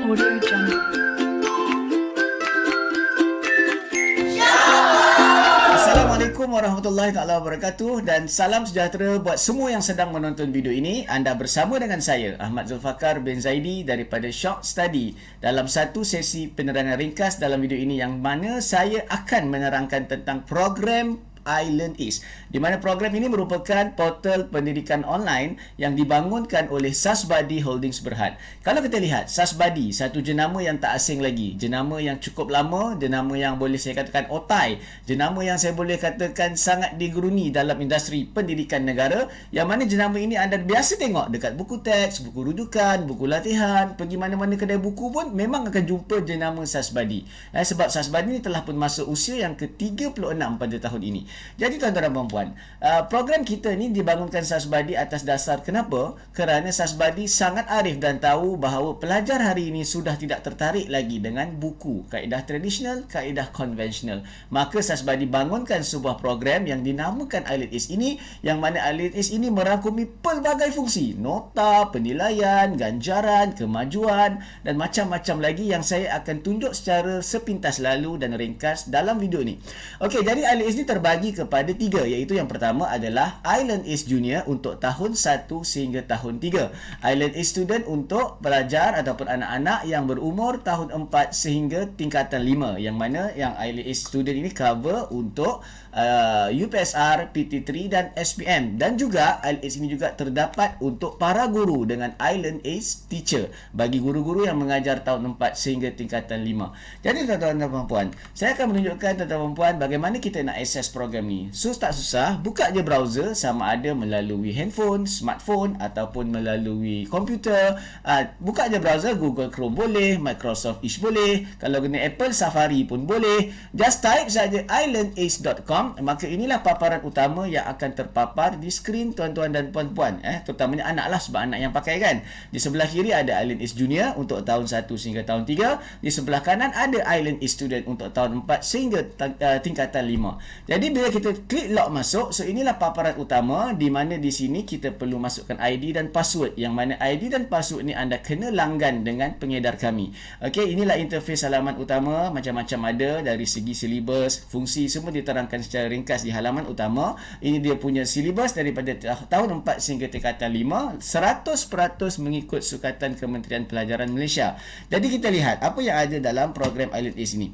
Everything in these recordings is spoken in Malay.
Audio Jungle. Assalamualaikum warahmatullahi taala wabarakatuh dan salam sejahtera buat semua yang sedang menonton video ini. Anda bersama dengan saya Ahmad Zulfakar bin Zaidi daripada Shock Study dalam satu sesi penerangan ringkas dalam video ini yang mana saya akan menerangkan tentang program iLearn East, di mana program ini merupakan portal pendidikan online yang dibangunkan oleh Sasbadi Holdings Berhad. Kalau kita lihat, Sasbadi, satu jenama yang tak asing lagi, jenama yang cukup lama, jenama yang boleh saya katakan otai, jenama yang saya boleh katakan sangat digeruni dalam industri pendidikan negara, yang mana jenama ini anda biasa tengok dekat buku teks, buku rujukan, buku latihan, pergi mana-mana kedai buku pun memang akan jumpa jenama Sasbadi. Sebab Sasbadi ini telah pun masuk usia yang ke-36 pada tahun ini. Jadi tuan-tuan dan puan, program kita ni dibangunkan Sasbadi atas dasar kenapa? Kerana Sasbadi sangat arif dan tahu bahawa pelajar hari ini sudah tidak tertarik lagi dengan buku, kaedah tradisional, kaedah konvensional. Maka Sasbadi bangunkan sebuah program yang dinamakan iLearn East ini, yang mana iLearn East ini merangkumi pelbagai fungsi, nota, penilaian, ganjaran, kemajuan dan macam-macam lagi yang saya akan tunjuk secara sepintas lalu dan ringkas dalam video ni. Okey, jadi iLearn East ni terbagi kepada 3, iaitu yang pertama adalah iLearn East Junior untuk tahun 1 sehingga tahun 3. iLearn East Student untuk pelajar ataupun anak-anak yang berumur tahun 4 sehingga tingkatan 5, yang mana yang iLearn East Student ini cover untuk UPSR, PT3 dan SPM, dan juga iLearn East ini juga terdapat untuk para guru dengan iLearn East Teacher bagi guru-guru yang mengajar tahun 4 sehingga tingkatan 5. Jadi tuan-tuan dan puan, saya akan menunjukkan tuan-tuan dan puan bagaimana kita nak akses program ni. So tak susah, buka je browser sama ada melalui handphone, smartphone ataupun melalui komputer. Buka je browser, Google Chrome boleh, Microsoft Edge boleh, kalau guna Apple Safari pun boleh. Just type saja ilearnace.com, maka inilah paparan utama yang akan terpapar di skrin tuan-tuan dan puan-puan, terutamanya anak lah, sebab anak yang pakai kan. Di sebelah kiri ada iLearn East Junior untuk tahun 1 sehingga tahun 3. Di sebelah kanan ada iLearn East Student untuk tahun 4 sehingga tingkatan 5. Jadi bila kita klik log masuk, so inilah paparan utama di mana di sini kita perlu masukkan ID dan password, yang mana ID dan password ni anda kena langgan dengan pengedar kami. Okey, inilah interface halaman utama, macam-macam ada dari segi silibus, fungsi semua diterangkan secara ringkas di halaman utama. Ini dia punya silibus daripada tahun 4 sehingga tingkatan 5, 100% mengikut sukatan Kementerian Pelajaran Malaysia. Jadi kita lihat apa yang ada dalam program iLearn East ini.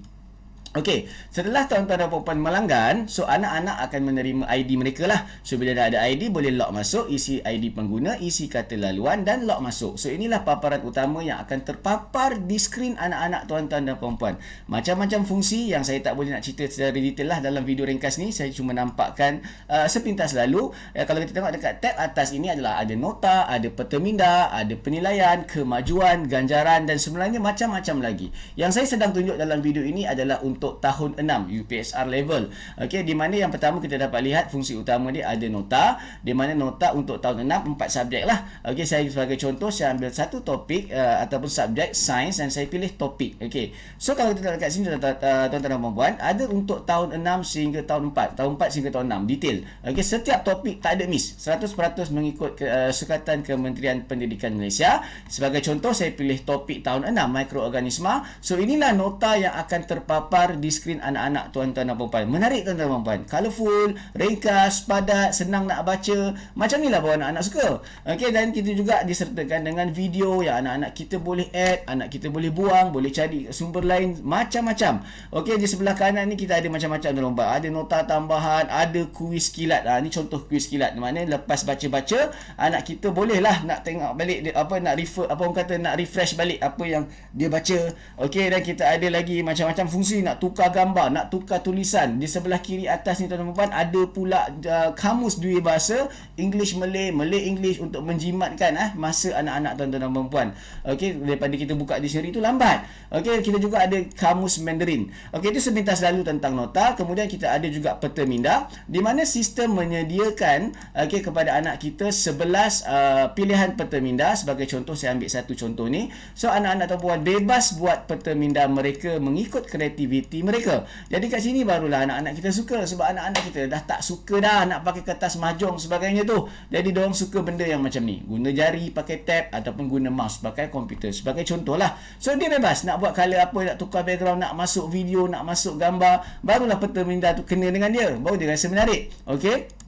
Okey, setelah tuan-tuan dan puan-puan melanggan, so anak-anak akan menerima ID mereka lah. So bila dah ada ID, boleh log masuk, isi ID pengguna, isi kata laluan dan log masuk. So inilah paparan utama yang akan terpapar di skrin anak-anak tuan-tuan dan puan-puan. Macam-macam fungsi yang saya tak boleh nak cerita secara detail lah dalam video ringkas ni. Saya cuma nampakkan sepintas lalu. Kalau kita tengok dekat tab atas ini adalah ada nota, ada peta minda, ada penilaian, kemajuan, ganjaran dan sebenarnya macam-macam lagi. Yang saya sedang tunjuk dalam video ini adalah untuk tahun 6 UPSR level. Okey, di mana yang pertama kita dapat lihat fungsi utama dia ada nota, di mana nota untuk tahun 6 4 subjek lah. Okey, saya sebagai contoh saya ambil satu topik ataupun subjek sains dan saya pilih topik. Okey. So kalau kita lihat kat sini tuan-tuan dan puan-puan, ada untuk tahun 6 sehingga tahun 4, tahun 4 sehingga tahun 6 detail. Okey, setiap topik tak ada miss. 100% mengikut sukatan Kementerian Pendidikan Malaysia. Sebagai contoh saya pilih topik tahun 6 mikroorganisma. So inilah nota yang akan terpapar di skrin anak-anak tuan-tuan dan puan-puan. Menarik tuan-tuan dan puan-puan. Colourful, ringkas, padat, senang nak baca. Macam inilah bahawa anak-anak suka. Okey, dan kita juga disertakan dengan video yang anak-anak kita boleh add, anak kita boleh buang, boleh cari sumber lain, macam-macam. Okey, di sebelah kanan ni kita ada macam-macam dalam lomba. Ada nota tambahan, ada kuis kilat. Ni contoh kuis kilat. Maknanya lepas baca-baca, anak kita bolehlah nak tengok balik nak refer, apa orang kata, nak refresh balik apa yang dia baca. Okey, dan kita ada lagi macam-macam fungsi, nak tukar gambar, nak tukar tulisan. Di sebelah kiri atas ni tuan-tuan dan puan ada pula kamus dua bahasa, English Malay, Malay English, untuk menjimatkan masa anak-anak tuan-tuan dan puan. Okey, daripada kita buka dictionary tu lambat. Okey, kita juga ada kamus Mandarin. Okey, itu sepintas lalu tentang nota. Kemudian kita ada juga peta minda, di mana sistem menyediakan kepada anak kita 11 pilihan peta minda. Sebagai contoh, saya ambil satu contoh ni. So anak-anak tuan-puan bebas buat peta minda mereka mengikut kreativiti aktiviti mereka. Jadi kat sini barulah anak-anak kita suka, sebab anak-anak kita dah tak suka dah nak pakai kertas mahjong sebagainya tu. Jadi diorang suka benda yang macam ni, guna jari, pakai tab ataupun guna mouse, pakai komputer sebagai contoh lah. So dia bebas nak buat colour apa, nak tukar background, nak masuk video, nak masuk gambar, barulah peta minda tu kena dengan dia, baru dia rasa menarik. Okey.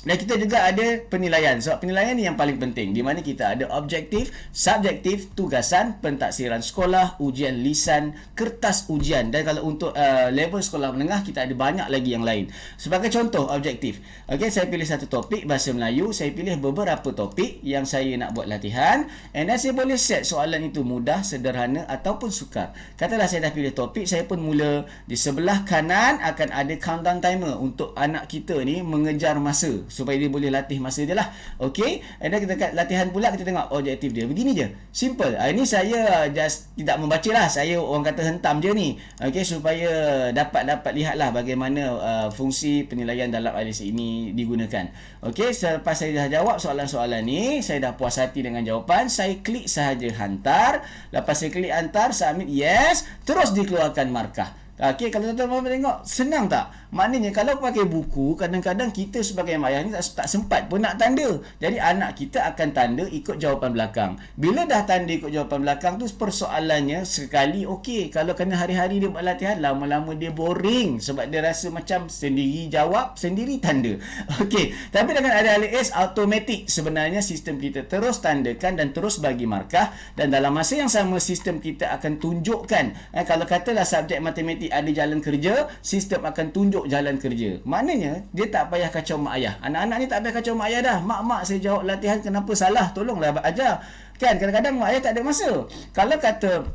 Dan kita juga ada penilaian. Sebab penilaian ni yang paling penting, di mana kita ada objektif, subjektif, tugasan, pentaksiran sekolah, ujian lisan, kertas ujian. Dan kalau untuk level sekolah menengah, kita ada banyak lagi yang lain. Sebagai contoh, objektif. Okey, saya pilih satu topik bahasa Melayu, saya pilih beberapa topik yang saya nak buat latihan, and then saya boleh set soalan itu mudah, sederhana ataupun sukar. Katalah saya dah pilih topik, saya pun mula di sebelah kanan akan ada countdown timer untuk anak kita ni mengejar masa, supaya dia boleh latih masa dia lah. Okey, and then kita kat latihan pula, kita tengok objektif dia begini je, simple. Ini saya just tidak membaca lah, saya orang kata hentam je ni. Okey, supaya dapat lihatlah bagaimana fungsi penilaian dalam IELTS ini digunakan. Okey, selepas saya dah jawab soalan-soalan ni, saya dah puas hati dengan jawapan, saya klik sahaja hantar. Lepas saya klik hantar, submit yes, terus dikeluarkan markah. Okey, kalau tuan-tuan tengok, senang tak? Maknanya kalau pakai buku, kadang-kadang kita sebagai mak ayah ni tak sempat pun nak tanda. Jadi anak kita akan tanda ikut jawapan belakang. Bila dah tanda ikut jawapan belakang tu, persoalannya sekali okey. Kalau kena hari-hari dia buat latihan, lama-lama dia boring, sebab dia rasa macam sendiri jawab, sendiri tanda. Okey, tapi dengan ada IELTS automatik, sebenarnya sistem kita terus tandakan dan terus bagi markah, dan dalam masa yang sama sistem kita akan tunjukkan. Kalau katalah subjek matematik ada jalan kerja, sistem akan tunjuk jalan kerja. Maknanya dia tak payah kacau mak ayah. Anak-anak ni tak payah kacau mak ayah dah. Mak saya jawab latihan kenapa salah, tolonglah ajar. Kan kadang-kadang mak ayah tak ada masa. Kalau kata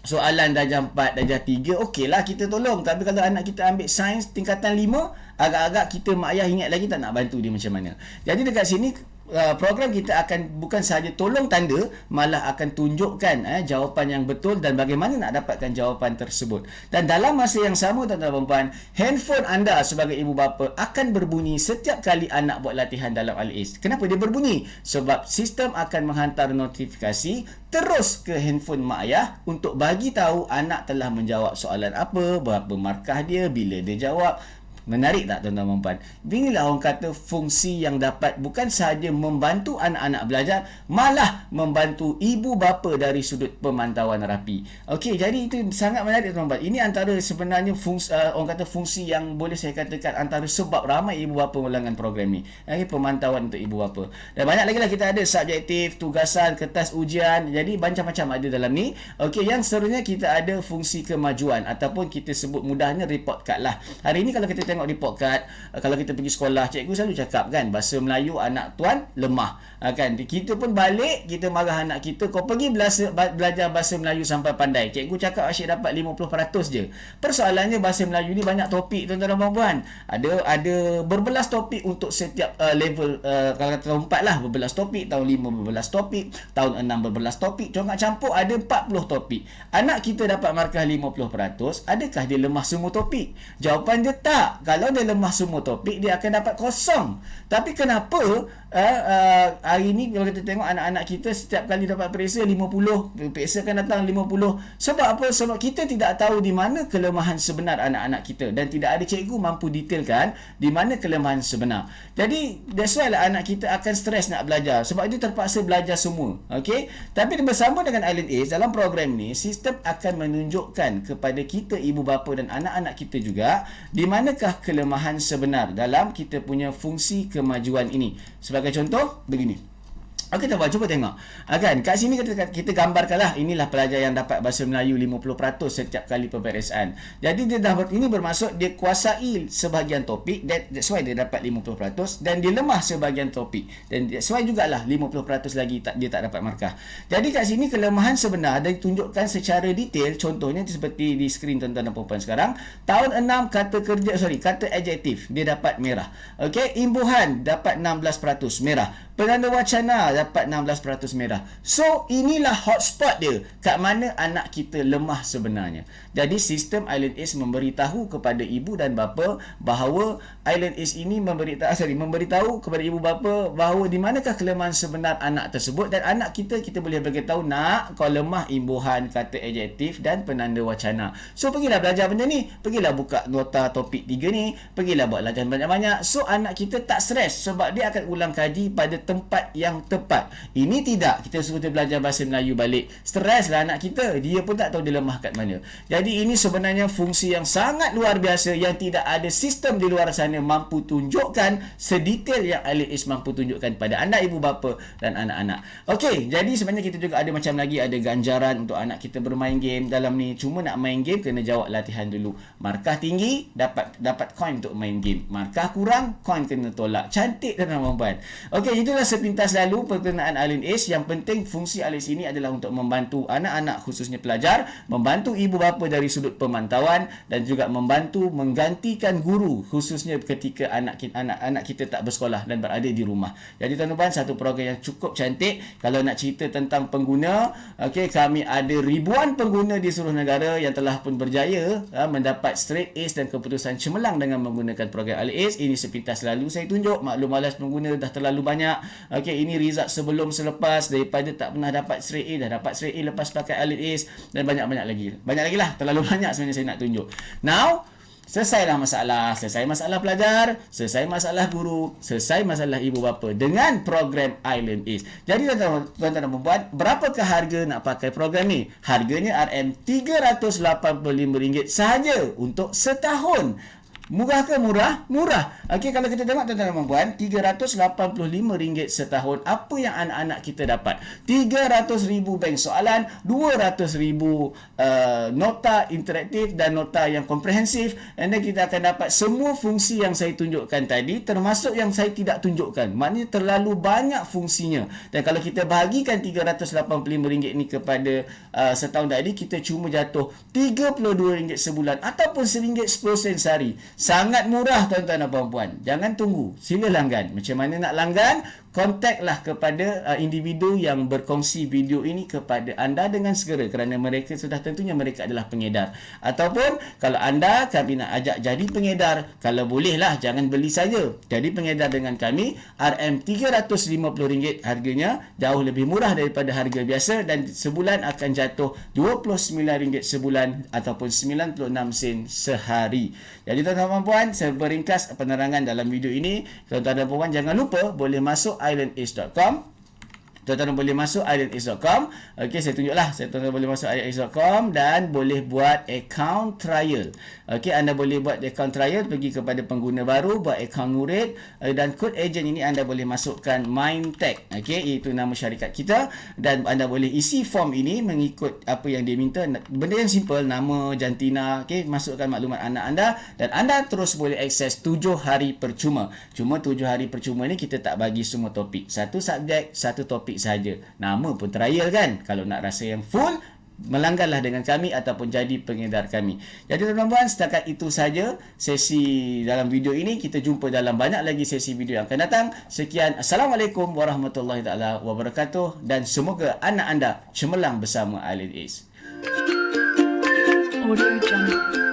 soalan darjah 4, darjah 3, okeylah kita tolong. Tapi kalau anak kita ambil sains tingkatan 5, agak-agak kita mak ayah ingat lagi tak nak bantu dia macam mana. Jadi dekat sini program kita akan bukan sahaja tolong tanda, malah akan tunjukkan jawapan yang betul dan bagaimana nak dapatkan jawapan tersebut. Dan dalam masa yang sama, tuan-tuan dan puan, handphone anda sebagai ibu bapa akan berbunyi setiap kali anak buat latihan dalam IELTS. Kenapa dia berbunyi? Sebab sistem akan menghantar notifikasi terus ke handphone mak ayah untuk bagi tahu anak telah menjawab soalan apa, berapa markah dia, bila dia jawab. Menarik tak tuan-tuan dan puan? Inilah orang kata fungsi yang dapat bukan sahaja membantu anak-anak belajar, malah membantu ibu bapa dari sudut pemantauan rapi. Okey, jadi itu sangat menarik tuan-tuan. Ini antara sebenarnya fungsi, orang kata fungsi yang boleh saya katakan antara sebab ramai ibu bapa melanggan program ni. Pemantauan untuk ibu bapa. Dan banyak lagi lah kita ada subjektif, tugasan, kertas ujian. Jadi macam-macam ada dalam ni. Okey, yang seterusnya kita ada fungsi kemajuan ataupun kita sebut mudahnya report card lah. Hari ini kalau kita tengok report card, kalau kita pergi sekolah, cikgu selalu cakap kan, bahasa Melayu anak tuan lemah, kan. Kita pun balik, kita marah anak kita, kau pergi belajar bahasa Melayu sampai pandai, cikgu cakap asyik dapat 50% je. Persoalannya bahasa Melayu ni banyak topik tuan-tuan dan puan. Ada berbelas topik untuk setiap level. Kalau kata tahun 4 lah berbelas topik, tahun 5 berbelas topik, tahun 6 berbelas topik, congak campur ada 40 topik. Anak kita dapat markah 50%, adakah dia lemah semua topik? Jawapan dia tak. Kalau dia lemah semua topik, dia akan dapat kosong. Tapi kenapa hari ni kalau kita tengok anak-anak kita setiap kali dapat periksa 50, periksa akan datang 50. Sebab apa? Sebab kita tidak tahu di mana kelemahan sebenar anak-anak kita, dan tidak ada cikgu mampu detailkan di mana kelemahan sebenar. Jadi that's why lah anak kita akan stres nak belajar, sebab dia terpaksa belajar semua. Okey, tapi bersama dengan IELTS dalam program ni, sistem akan menunjukkan kepada kita ibu bapa dan anak-anak kita juga di manakah kelemahan sebenar dalam kita punya fungsi kemajuan ini. Sebagai contoh, begini. Okey, tuan-tuan, cuba tengok. Kan, kat sini kita gambarkanlah, inilah pelajar yang dapat bahasa Melayu 50% setiap kali peperiksaan. Jadi dia ini bermaksud dia kuasai sebahagian topik, that's why dia dapat 50%, dan dia lemah sebahagian topik. Dan that's why jugalah 50% lagi dia tak dapat markah. Jadi kat sini kelemahan sebenar dan ditunjukkan secara detail. Contohnya seperti di skrin tuan-tuan dan puan sekarang. Tahun 6 kata adjektif dia dapat merah. Okey, imbuhan dapat 16% merah. Penanda wacana dapat 16% merah. So, inilah hotspot dia. Kat mana anak kita lemah sebenarnya. Jadi, sistem Island Ace memberitahu kepada ibu dan bapa bahawa Island Ace ini memberitahu kepada ibu bapa bahawa di manakah kelemahan sebenar anak tersebut, dan anak kita boleh beritahu, nak, kau lemah imbuhan, kata adjektif dan penanda wacana. So, pergilah belajar benda ni. Pergilah buka nota topik 3 ni. Pergilah buat latihan banyak-banyak. So, anak kita tak stres sebab dia akan ulang kaji pada tempat yang tepat. Ini tidak. Kita suruh dia belajar bahasa Melayu balik. Stres lah anak kita. Dia pun tak tahu dia lemah kat mana. Jadi, ini sebenarnya fungsi yang sangat luar biasa yang tidak ada sistem di luar sana mampu tunjukkan sedetail yang Island Ace mampu tunjukkan pada anda, ibu bapa dan anak-anak. Okey, jadi sebenarnya kita juga ada macam lagi, ada ganjaran untuk anak kita bermain game dalam ni. Cuma nak main game kena jawab latihan dulu. Markah tinggi dapat coin untuk main game. Markah kurang, coin kena tolak. Cantik tuan-tuan dan puan. Okey, itulah sepintas lalu perkenaan Island Ace. Yang penting fungsi Island Ace ini adalah untuk membantu anak-anak khususnya pelajar, membantu ibu bapa dari sudut pemantauan dan juga membantu menggantikan guru khususnya ketika anak-anak kita tak bersekolah dan berada di rumah. Jadi tuan-tuan, satu program yang cukup cantik. Kalau nak cerita tentang pengguna, okey, kami ada ribuan pengguna di seluruh negara yang telah pun berjaya mendapat straight Ace dan keputusan cemerlang dengan menggunakan program Island Ace. Ini sepintas lalu saya tunjuk. Maklum alas pengguna dah terlalu banyak. Okey, ini result sebelum selepas, daripada tak pernah dapat straight A dah dapat straight A lepas pakai Island Ace, dan banyak-banyak lagi. Banyak lagi lah, terlalu banyak sebenarnya saya nak tunjuk. Now, selesailah masalah. Selesai masalah pelajar, selesai masalah guru, selesai masalah ibu bapa dengan program Island Ace. Jadi tuan-tuan dan puan, berapakah harga nak pakai program ni? Harganya RM385 sahaja untuk setahun. Murah ke murah? Murah. Okey, kalau kita tengok tuan-tuan dan puan, RM385 setahun. Apa yang anak-anak kita dapat? 300,000 bank soalan, 200,000 nota interaktif dan nota yang komprehensif. And then kita akan dapat semua fungsi yang saya tunjukkan tadi, termasuk yang saya tidak tunjukkan. Maknanya terlalu banyak fungsinya. Dan kalau kita bahagikan RM385 ni kepada setahun tadi, kita cuma jatuh RM32 sebulan ataupun RM1.10 sehari. Sangat murah tuan-tuan dan puan-puan. Jangan tunggu. Sila langgan. Macam mana nak langgan? Kontaklah kepada individu yang berkongsi video ini kepada anda dengan segera, kerana mereka sudah tentunya mereka adalah pengedar. Ataupun kalau anda kami nak ajak jadi pengedar, kalau bolehlah jangan beli saja. Jadi pengedar dengan kami, RM350 harganya, jauh lebih murah daripada harga biasa, dan sebulan akan jatuh RM29 sebulan ataupun 96 sen sehari. Jadi tuan-tuan dan puan, saya beringkas penerangan dalam video ini. Tuan-tuan dan puan, jangan lupa boleh masuk islandace.com. Tuan-tuan boleh masuk islandace.com. Okey, saya tunjuklah. Tuan-tuan boleh masuk islandace.com dan boleh buat account trial. Okey, anda boleh buat account trial, pergi kepada pengguna baru, buat account murid, dan kod ejen ini anda boleh masukkan MindTech. Okey, itu nama syarikat kita, dan anda boleh isi form ini mengikut apa yang dia minta. Benda yang simple, nama, jantina, okey, masukkan maklumat anak anda, dan anda terus boleh akses 7 hari percuma. Cuma 7 hari percuma ni kita tak bagi semua topik. Satu subjek, satu topik saja. Nama pun trial kan. Kalau nak rasa yang full, melangganlah dengan kami ataupun jadi pengedar kami. Jadi tuan-tuan, setakat itu saja sesi dalam video ini. Kita jumpa dalam banyak lagi sesi video yang akan datang. Sekian. Assalamualaikum warahmatullahi taala wabarakatuh, dan semoga anak anda cemerlang bersama Island Ace. Audio Jungle.